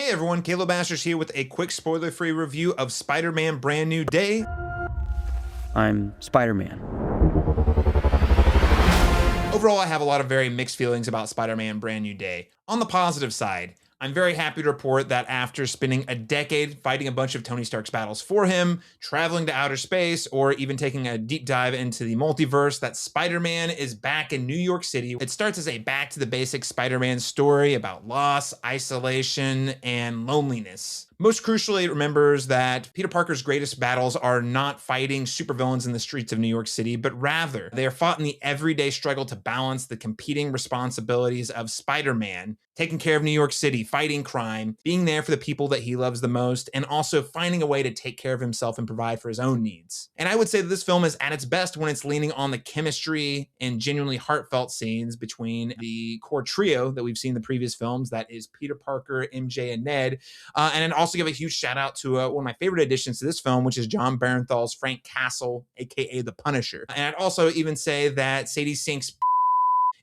Hey everyone, Caleb Masters here with a quick spoiler-free review of Spider-Man Brand New Day. I'm Spider-Man. Overall, I have a lot of very mixed feelings about Spider-Man Brand New Day. On the positive side, I'm very happy to report that after spending a decade fighting a bunch of Tony Stark's battles for him, traveling to outer space, or even taking a deep dive into the multiverse, that Spider-Man is back in New York City. It starts as a back to the basics Spider-Man story about loss, isolation, and loneliness. Most crucially, it remembers that Peter Parker's greatest battles are not fighting supervillains in the streets of New York City, but rather they are fought in the everyday struggle to balance the competing responsibilities of Spider-Man, taking care of New York City, fighting crime, being there for the people that he loves the most, and also finding a way to take care of himself and provide for his own needs. And I would say that this film is at its best when it's leaning on the chemistry and genuinely heartfelt scenes between the core trio that we've seen in the previous films, that is Peter Parker, MJ, and Ned, and then also give a huge shout out to one of my favorite additions to this film, which is John Barenthal's Frank Castle, aka the Punisher. And I'd also even say that Sadie Sink's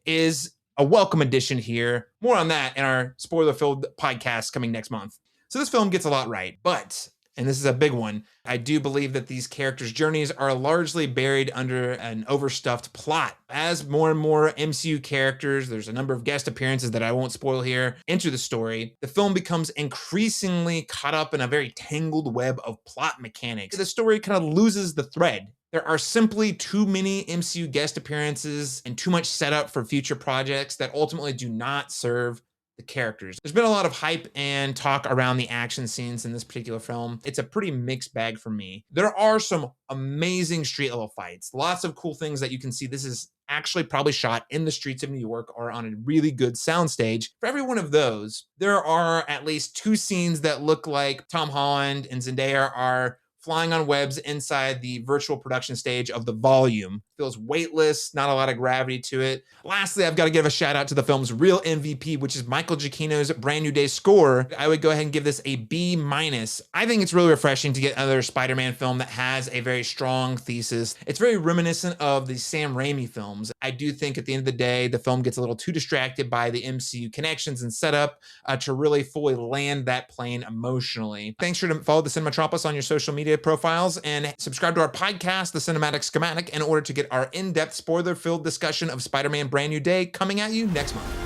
is a welcome addition here. More on that in our spoiler-filled podcast coming next month. So this film gets a lot right, but, and this is a big one, I do believe that these characters' journeys are largely buried under an overstuffed plot. As more and more MCU characters, there's a number of guest appearances that I won't spoil here, enter the story, the film becomes increasingly caught up in a very tangled web of plot mechanics. The story kind of loses the thread. There are simply too many MCU guest appearances and too much setup for future projects that ultimately do not serve the characters. There's been a lot of hype and talk around the action scenes in this particular film. It's a pretty mixed bag for me. There are some amazing street level fights, lots of cool things that you can see. This is actually probably shot in the streets of New York or on a really good soundstage. For every one of those, there are at least two scenes that look like Tom Holland and Zendaya are flying on webs inside the virtual production stage of The Volume. Feels weightless, not a lot of gravity to it. Lastly, I've got to give a shout out to the film's real MVP, which is Michael Giacchino's Brand New Day score. I would go ahead and give this a B-. I think it's really refreshing to get another Spider-Man film that has a very strong thesis. It's very reminiscent of the Sam Raimi films. I do think at the end of the day, the film gets a little too distracted by the MCU connections and setup to really fully land that plane emotionally. Thanks for follow the Cinematropolis on your social media profiles and subscribe to our podcast, The Cinematic Schematic, in order to get our in-depth spoiler-filled discussion of Spider-Man Brand New Day coming at you next month.